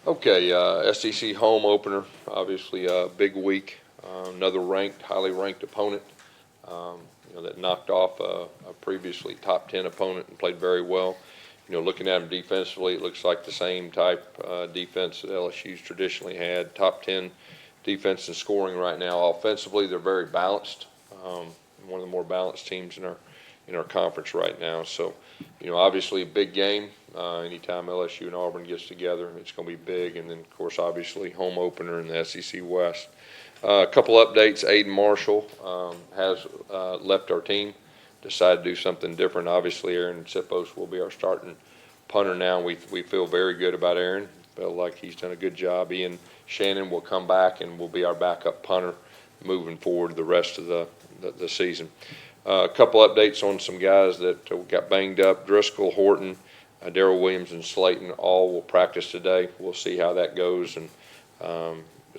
Okay, SEC home opener, obviously a big week. Another highly ranked opponent, that knocked off a previously top 10 opponent and played very well. Looking at them defensively, it looks like the same type defense that LSU's traditionally had. Top 10 defense in scoring right now. Offensively, they're very balanced. One of the more balanced teams in our conference right now. So, obviously a big game. Anytime LSU and Auburn gets together, it's going to be big. And then, of course, obviously home opener in the SEC West. A couple updates. Aiden Marshall has left our team, decided to do something different. Obviously, Aaron Sipos will be our starting punter now. We feel very good about Aaron. Feel like he's done a good job. Ian Shannon will come back and will be our backup punter moving forward the rest of the season. A couple updates on some guys that got banged up. Driscoll, Horton, Darrell Williams, and Slayton all will practice today. We'll see how that goes and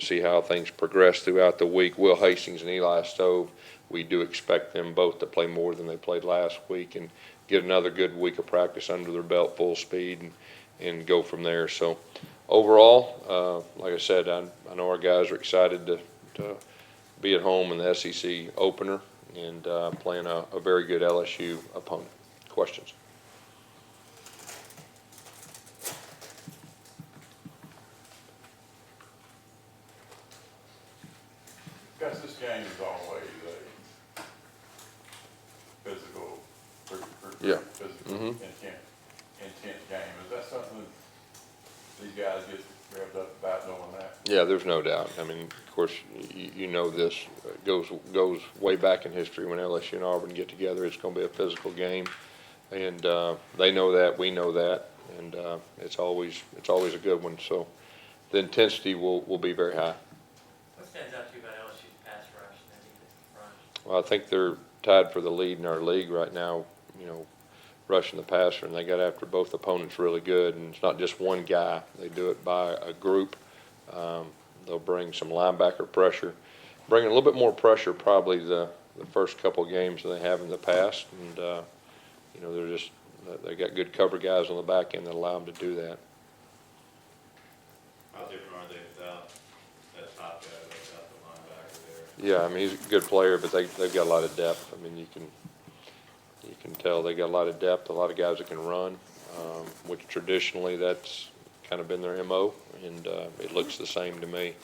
see how things progress throughout the week. Will Hastings and Eli Stove, we do expect them both to play more than they played last week and get another good week of practice under their belt full speed and go from there. So overall, like I said, I know our guys are excited to be at home in the SEC opener and playing a very good LSU opponent. Questions? Gus, this game is always a physical, Yeah. physical intense game. Is that something that these guys get revved up about knowing that? Yeah, there's no doubt. I mean, of course, you know this goes way back in history when LSU and Auburn get together. It's going to be a physical game, and they know that. We know that, and it's always a good one. So the intensity will be very high. What stands out to you about LSU's pass rush and their defensive front? Well, I think they're tied for the lead in our league right now. Rushing the passer, and they got after both opponents really good. And it's not just one guy; they do it by a group. They'll bring some linebacker pressure, bring a little bit more pressure probably the first couple of games than they have in the past. And they got good cover guys on the back end that allow them to do that. How different are they without that top guy, without the linebacker there? Yeah, I mean he's a good player, but they've got a lot of depth. I mean you can tell they got a lot of depth, a lot of guys that can run, which traditionally that's kind of been their MO, and it looks the same to me.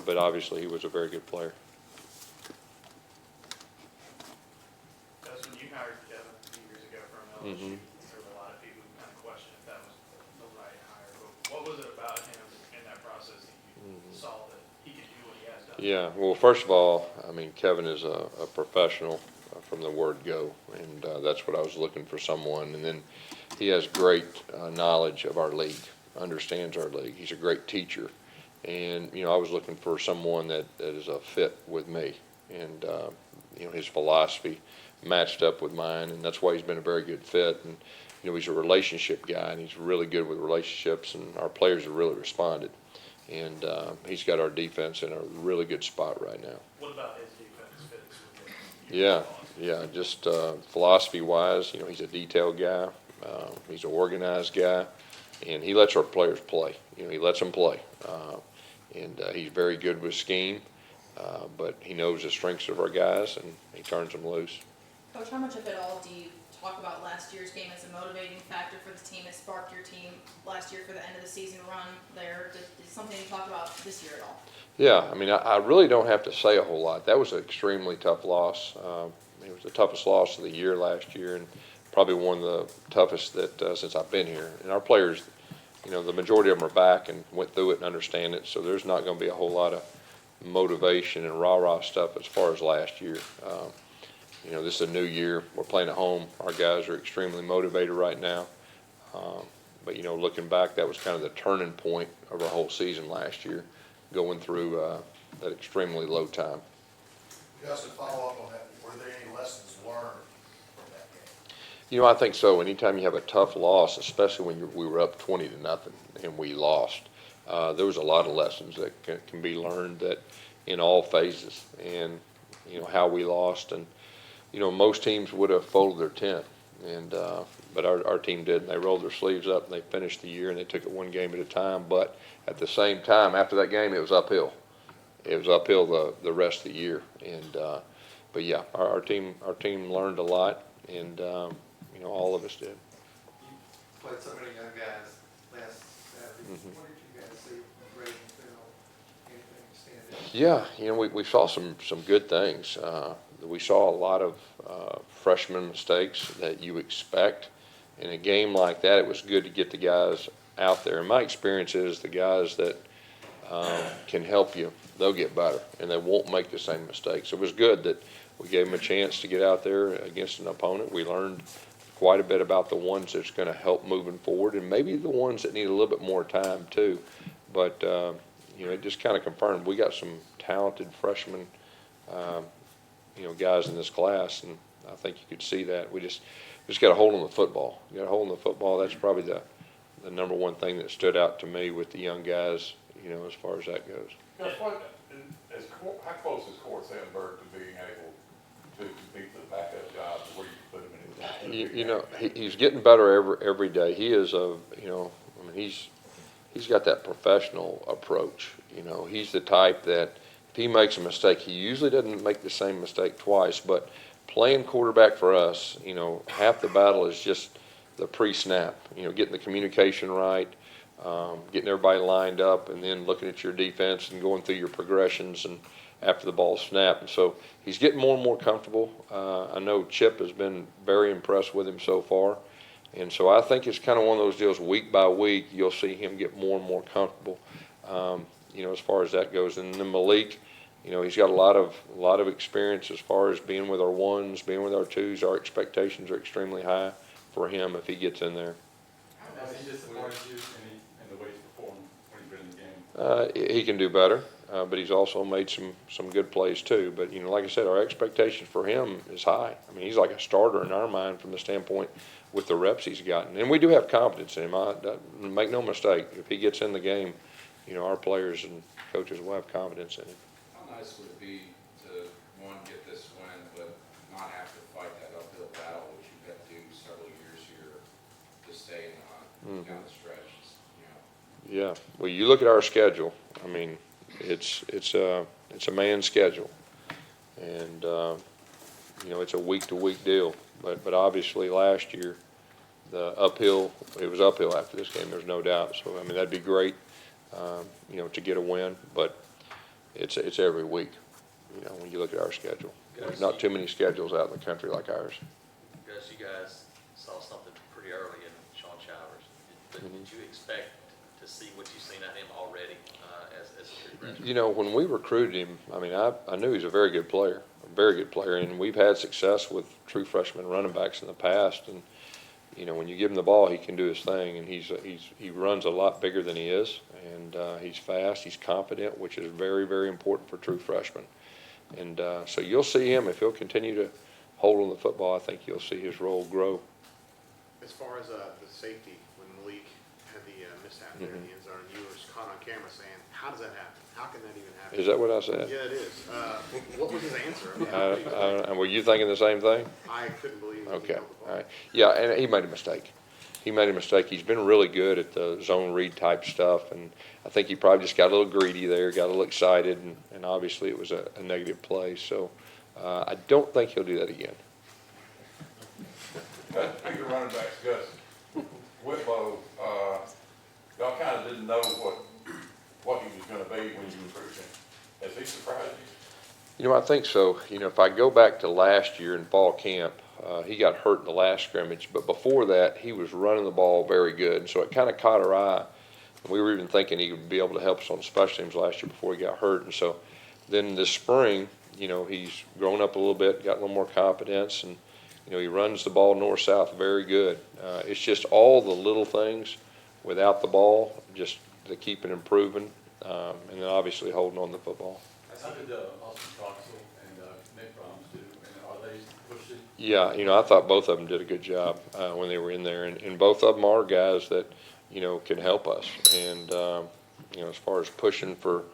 But obviously he was a very good player. That's when you hired Kevin a few years ago from LSU. There were a lot of people who kind of questioned if that was the right hire. But what was it about him in that process that you saw that he could do what he has done? Yeah, well, first of all, I mean Kevin is a professional from the word go, and that's what I was looking for someone. And then he has great knowledge of our league, understands our league. He's a great teacher, and I was looking for someone that is a fit with me, and his philosophy matched up with mine, and that's why he's been a very good fit. And he's a relationship guy, and he's really good with relationships, and our players have really responded. And he's got our defense in a really good spot right now. What about his defense fits with you? Yeah, just philosophy-wise, he's a detailed guy. He's an organized guy, and he lets our players play. He lets them play, and he's very good with scheme. But he knows the strengths of our guys, and he turns them loose. Coach, how much of it all do you talk about last year's game as a motivating factor for the team? It sparked your team last year for the end of the season run there. Is something you talk about this year at all? Yeah, I mean, I really don't have to say a whole lot. That was an extremely tough loss. It was the toughest loss of the year last year, and probably one of the toughest that since I've been here. And our players, the majority of them are back and went through it and understand it, so there's not going to be a whole lot of motivation and rah-rah stuff as far as last year. This is a new year. We're playing at home. Our guys are extremely motivated right now. But looking back, that was kind of the turning point of our whole season last year, going through that extremely low time. Just to follow up on that, were there any lessons learned from that game? I think so. Anytime you have a tough loss, especially when we were up 20-0 and we lost, there was a lot of lessons that can be learned that in all phases, and how we lost. And most teams would have folded their tent, And, but our team didn't. They rolled their sleeves up and they finished the year and they took it one game at a time. But at the same time, after that game, it was uphill. It was uphill the rest of the year. And, but yeah, our team learned a lot, and, all of us did. You played so many young guys last Saturday. Mhm. What did you guys see from Braden film? Anything stand out? Yeah, we saw some good things. We saw a lot of freshman mistakes that you expect. In a game like that, it was good to get the guys out there. And my experience is the guys that can help you, they'll get better, and they won't make the same mistakes. It was good that we gave them a chance to get out there against an opponent. We learned quite a bit about the ones that's going to help moving forward, and maybe the ones that need a little bit more time too. But it just kind of confirmed we got some talented freshmen, guys in this class, and I think you could see that. We just got a hold on the football. You got a hold on the football. That's probably the number one thing that stood out to me with the young guys, as far as that goes. Gus, how close is Court Sandberg to being able to compete for the backup job where you put him in his He's getting better every day. He is he's got that professional approach. He's the type that if he makes a mistake, he usually doesn't make the same mistake twice. But playing quarterback for us, half the battle is just the pre-snap. Getting the communication right, getting everybody lined up, and then looking at your defense and going through your progressions and after the ball snapped. And so he's getting more and more comfortable. I know Chip has been very impressed with him so far. And so I think it's kind of one of those deals, week by week, you'll see him get more and more comfortable, as far as that goes. And then Malik, he's got a lot of experience as far as being with our ones, being with our twos. Our expectations are extremely high for him if he gets in there. Has he disappointed you in the way he's performed when he's been in the game? He can do better, but he's also made some good plays too. But, like I said, our expectation for him is high. I mean, he's like a starter in our mind from the standpoint with the reps he's gotten. And we do have confidence in him. Make no mistake, if he gets in the game, our players and coaches will have confidence in him. How nice would it be to, one, get this win, but not have to fight that uphill battle, which you've had to do several years here to stay in the hunt down the stretch, Yeah, well, you look at our schedule. I mean, it's a man's schedule, and it's a week-to-week deal. But obviously last year, it was uphill after this game. There's no doubt. So I mean, that'd be great, to get a win. But it's every week, when you look at our schedule. There's not too many schedules out in the country like ours. Gus, you guys saw something pretty early in Sean Showers. Did you expect to see what you've seen out of him already as a true freshman? When we recruited him, I mean, I knew he was a very good player, and we've had success with true freshman running backs in the past. And when you give him the ball, he can do his thing, and he runs a lot bigger than he is, and he's fast, he's confident, which is very, very important for true freshmen. And so you'll see him if he'll continue to hold on the football. I think you'll see his role grow. As far as the safety, when Malik had the mishap there in the end zone, you were caught on camera saying, "How does that happen? How can that even happen?" Is that what I said? Yeah, it is. What was his answer? I mean, Were you thinking the same thing? I couldn't believe it. Okay, all right. Yeah, and he made a mistake. He's been really good at the zone read type stuff, and I think he probably just got a little greedy there, got a little excited, and obviously it was a negative play. So I don't think he'll do that again. Speaking of running backs, Gus, Whitlow, y'all kind of didn't know what he was going to be when you recruited him. Has he surprised you? I think so. If I go back to last year in fall camp, he got hurt in the last scrimmage, but before that, he was running the ball very good, and so it kind of caught our eye. We were even thinking he would be able to help us on special teams last year before he got hurt, and so then this spring, he's grown up a little bit, got a little more confidence, and he runs the ball north-south very good. It's just all the little things without the ball, just to keep it improving, and then obviously holding on to the football. How did Austin Troxell and Nick Brahms do? And are they pushing? Yeah, I thought both of them did a good job when they were in there, and both of them are guys that can help us. And as far as pushing for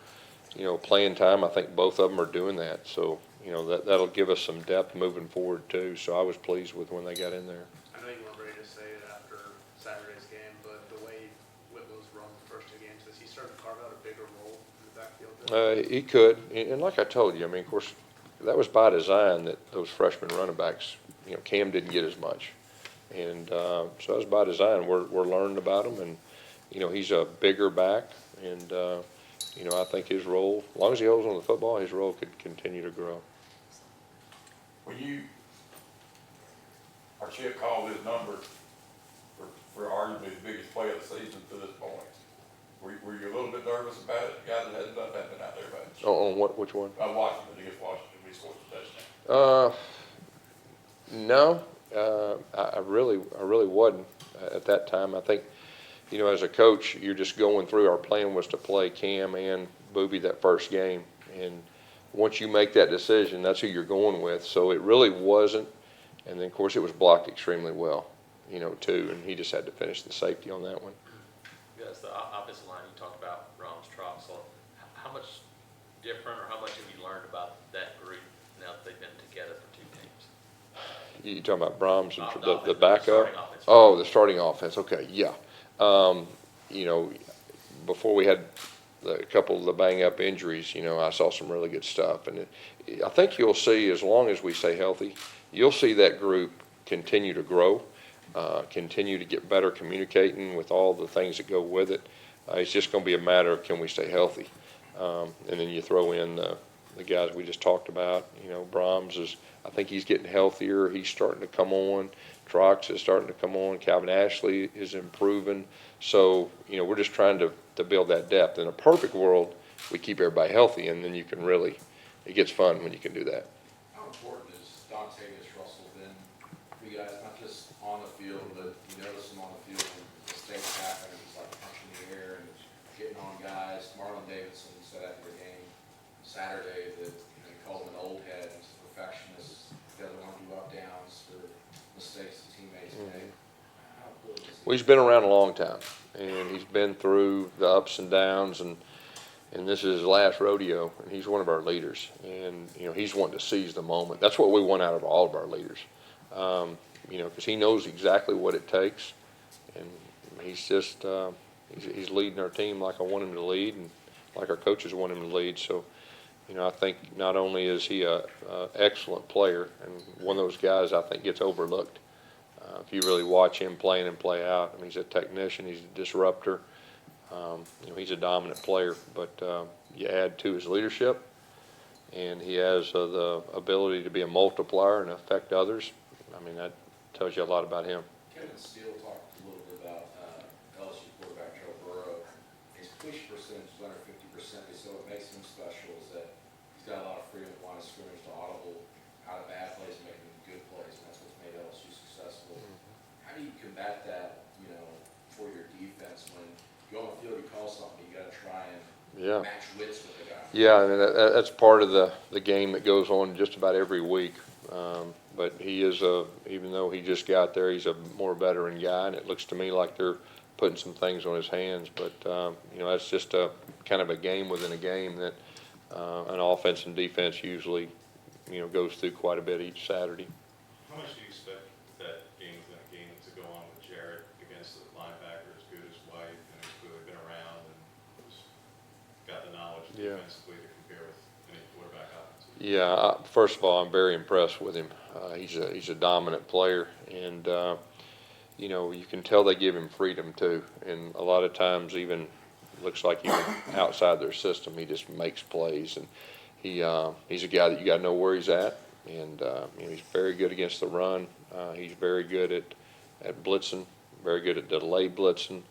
playing time, I think both of them are doing that. So that'll give us some depth moving forward too. So I was pleased with when they got in there. I to say it after Saturday's game, but the way Whitlow's run the first 2 games, does he start to carve out a bigger role in the backfield? He could, and like I told you, I mean, of course, that was by design that those freshman running backs, Cam didn't get as much. And so that was by design. We're learning about him, and, he's a bigger back, and, I think his role, as long as he holds on the football, his role could continue to grow. When our Chip called his number for arguably the biggest play of the season to this point, were you a little bit nervous about it? The guy that hadn't done that been out there much. On which one? Washington, against Washington, we scored the touchdown. No, I really wasn't at that time. I think, as a coach, you're just going through. Our plan was to play Cam and Booby that first game, and once you make that decision, that's who you're going with. So it really wasn't. And then, of course, it was blocked extremely well, too, and he just had to finish the safety on that one. Guys, the offensive line, you talked about Brahms, Troxel. How much different or how much have you learned about that group now that they've been together for 2 games? You talking about Brahms and the The backup? starting offense. Oh, the starting offense. Okay, yeah. Before we had a couple of the bang-up injuries, I saw some really good stuff. And I think you'll see, as long as we stay healthy, you'll see that group continue to grow, continue to get better communicating with all the things that go with it. It's just going to be a matter of can we stay healthy. And then you throw in the guys we just talked about. Brahms I think he's getting healthier. He's starting to come on. Trox is starting to come on. Calvin Ashley is improving. So, we're just trying to build that depth. In a perfect world, we keep everybody healthy, and then it gets fun when you can do that. How important is Dontavius Russell been for you guys, not just on the field, but you notice him on the field when mistakes happen, he's like punching the air and getting on guys. Marlon Davidson said after the game Saturday that he called him an old head, he's a perfectionist, he doesn't want to do up downs for mistakes the teammates made. How important is he? Well, he's been around a long time, and he's been through the ups and downs, and this is his last rodeo, and he's one of our leaders. And, he's wanting to seize the moment. That's what we want out of all of our leaders, because he knows exactly what it takes, and he's just he's leading our team like I want him to lead and like our coaches want him to lead. So, I think not only is he a excellent player and one of those guys I think gets overlooked. If you really watch him playing and play out, he's a technician, he's a disruptor. He's a dominant player, but you add to his leadership, and he has the ability to be a multiplier and affect others. That tells you a lot about him. Kevin Steele talked a little bit about LSU quarterback Joe Burrow. His completion percentage is under 50%. So what makes him special is that he's got a lot of freedom line of scrimmage to audible out of bad plays and making good plays, and that's what's made LSU successful. How do you combat that, for your defense when you go on the field, you call something, you got to try and match wits with the guy? Yeah, that's part of the game that goes on just about every week. But he is even though he just got there, he's a more veteran guy, and it looks to me like they're putting some things on his hands. But that's just a kind of a game within a game that an offense and defense usually goes through quite a bit each Saturday. How much do you expect that game within a game to go on with Jarrett against the linebacker as good as White, and he's clearly been around and got the knowledge defensively to compare with any quarterback offense? Yeah, first of all, I'm very impressed with him. He's a dominant player, and you can tell they give him freedom too. And a lot of times, even looks like even outside their system, he just makes plays. And he's a guy that you got to know where he's at. And he's very good against the run. He's very good at blitzing, very good at delayed blitzing.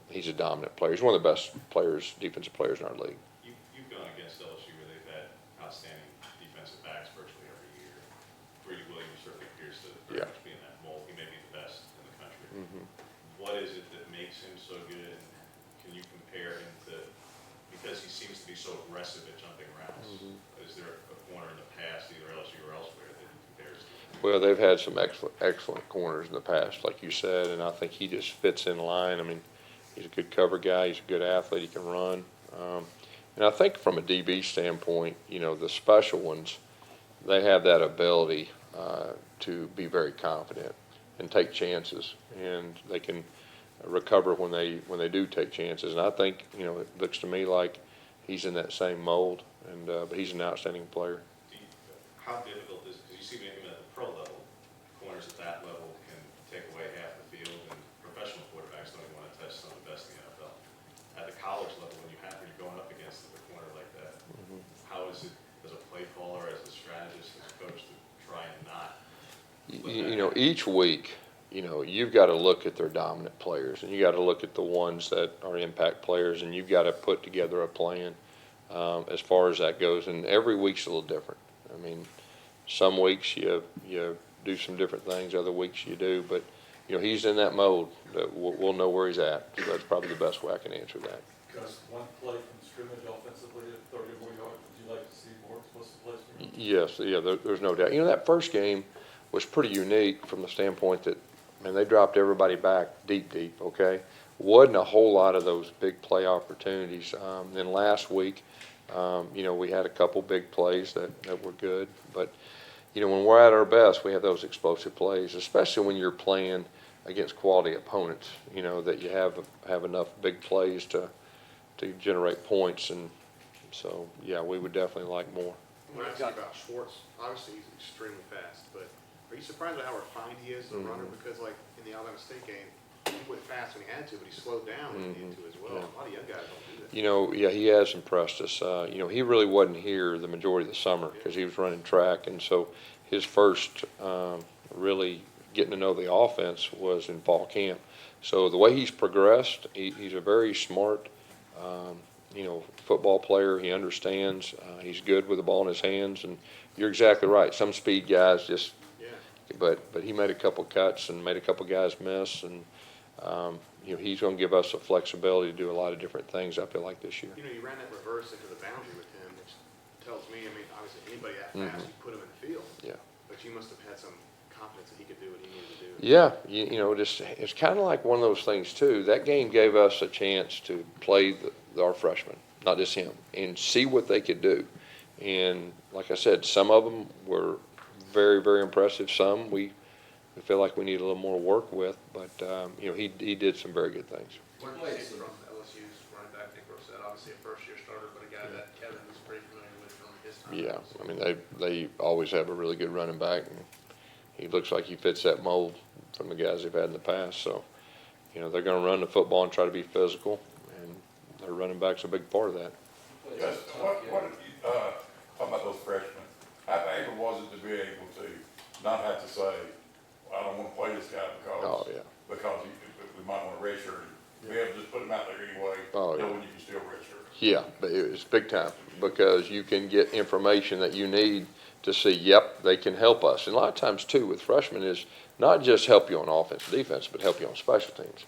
He's a dominant player. He's one of the best players, defensive players in our league. You've gone against LSU where they've had outstanding defensive backs virtually every year. Brady Williams certainly appears to very much be in that mold. He may be the best in the country. What is it that makes him so good? And can you compare him to, because he seems to be so aggressive at jumping routes, is there a corner in the past, either LSU or elsewhere, that he compares to? Well, they've had some excellent corners in the past, like you said, and I think he just fits in line. He's a good cover guy. He's a good athlete. He can run. And I think from a DB standpoint, the special ones, they have that ability to be very confident. and take chances, and they can recover when they do take chances. And I think, you know, it looks to me like he's in that same mold, and but he's an outstanding player. How difficult is, because you see maybe at the pro level, corners at that level can take away half the field, and professional quarterbacks don't even want to touch some of the best in the NFL. At the college level, when you're going up against the corner like that, how is it as a play caller, as a strategist, as a coach to try and not? You know, each week, you know, you've got to look at their dominant players, and you got to look at the ones that are impact players, and you've got to put together a plan as far as that goes. And every week's a little different. I mean, some weeks you do some different things, other weeks you do, but you know, he's in that mode that we'll know where he's at. So that's probably the best way I can answer that. Gus, one play from scrimmage offensively at 30 or 40 yards, would you like to see more explosive plays from him? Yes, yeah, there's no doubt. You know, that first game was pretty unique from the standpoint that, man, they dropped everybody back deep, okay? Wasn't a whole lot of those big play opportunities. Then last week, you know, we had a couple big plays that were good. But, you know, when we're at our best, we have those explosive plays, especially when you're playing against quality opponents, you know, that you have enough big plays to generate points. And so, yeah, we would definitely like more. When I talk about Schwartz, obviously he's extremely fast, but are you surprised at how refined he is as a runner? Because like in the Alabama State game, he went fast when he had to, but he slowed down when he needed to as well. Yeah. A lot of young guys don't do that. You know, yeah, he has impressed us. You know, he really wasn't here the majority of the summer because he was running track, and so his first really getting to know the offense was in fall camp. So the way he's progressed, he's a very smart, you know, football player. He understands. He's good with the ball in his hands, and you're exactly right. Some speed guys just, but he made a couple cuts and made a couple guys miss, and you know, he's going to give us the flexibility to do a lot of different things, I feel like, this year. You know, you ran that reverse into the boundary with him, which tells me, I mean, obviously anybody that fast, you put him in the field. Yeah. But you must have had some confidence that he could do what he needed to do. Yeah, you know, it's kind of like one of those things, too. That game gave us a chance to play our freshmen, not just him, and see what they could do. And like I said, some of them were very, very impressive. Some we feel like we need a little more work with, but, you know, he did some very good things. What do you see from LSU's running back, Nick Rossett? Obviously a first-year starter, but a guy that Kevin was pretty familiar with from his time. Yeah, I mean, they always have a really good running back, and he looks like he fits that mold from the guys they've had in the past. So, you know, they're going to run the football and try to be physical, and their running back's a big part of that. Yes, what did you, talking about those freshmen, how valuable was it to be able to not have to say, I don't want to play this guy Oh, yeah. because we might want to redshirt him. Be able to just put him out there anyway, Oh, yeah. knowing you can still redshirt him. Yeah, but it's big time because you can get information that you need to see, yep, they can help us. And a lot of times, too, with freshmen is not just help you on offense and defense, but help you on special teams.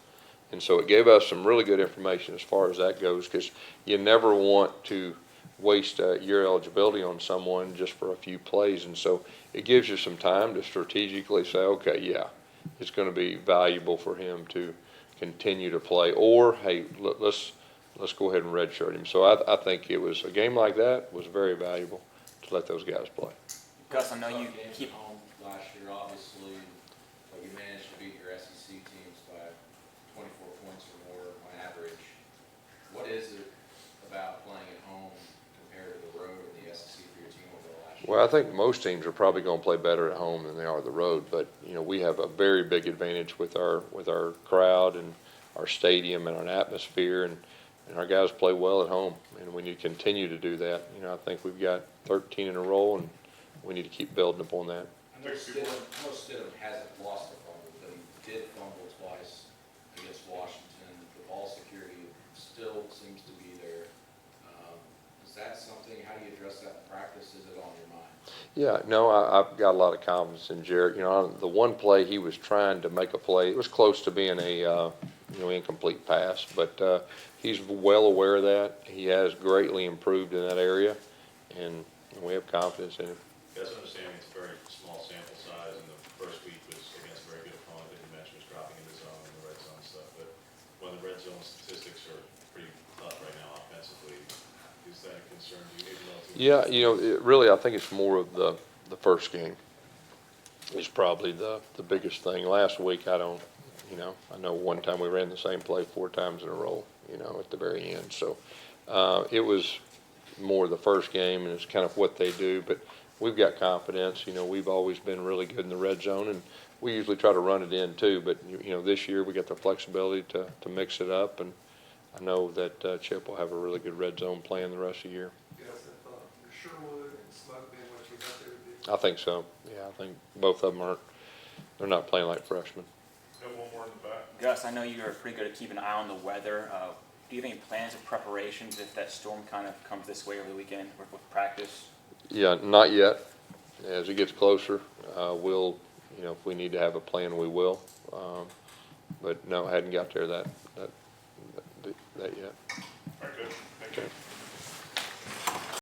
And so it gave us some really good information as far as that goes, because you never want to waste your eligibility on someone just for a few plays. And so it gives you some time to strategically say, okay, yeah, it's going to be valuable for him to continue to play, or hey, let's go ahead and redshirt him. So I think it was a game like that was very valuable to let those guys play. Gus, I know you Games keep at home last year, obviously, but you managed to beat your SEC teams by 24 points or more on average. What is it about playing at home compared to the road in the SEC for your team over the last year? Well, I think most teams are probably going to play better at home than they are the road, but you know, we have a very big advantage with our crowd and our stadium and our atmosphere, and our guys play well at home, and we need to continue to do that. You know, I think we've got 13 in a row, and we need to keep building upon that. I know Stidham hasn't lost a fumble, but he did fumble twice against Washington. The ball security still seems to be there. Is that something, how do you address that in practice? Is it on your mind? Yeah, no, I've got a lot of confidence in Jarrett. You know, on the one play he was trying to make a play. It was close to being a incomplete pass, but he's well aware of that. He has greatly improved in that area, and we have confidence in him. Guys, understanding it's a very small sample size, and the first week was against a very good opponent that you mentioned was dropping in the zone and the red zone stuff. But when the red zone statistics are pretty tough right now offensively, is that a concern to you? Yeah, you know, really, I think it's more of the first game. is probably the biggest thing. Last week, I know one time we ran the same play 4 times in a row, at the very end. So it was more the first game, and it's kind of what they do. But we've got confidence. We've always been really good in the red zone, and we usually try to run it in too. But, this year we got the flexibility to mix it up, and I know that Chip will have a really good red zone plan the rest of the year. You guys have, Sherwood and Smoke being what you thought they would be? I think so. Yeah, I think both of them they're not playing like freshmen. Got one more in the back. Gus, I know you're pretty good at keeping an eye on the weather. Do you have any plans or preparations if that storm kind of comes this way over the weekend with practice? Yeah, not yet. As it gets closer, we'll, if we need to have a plan, we will. But no, I hadn't got there that yet. Very good. Thank you. Okay.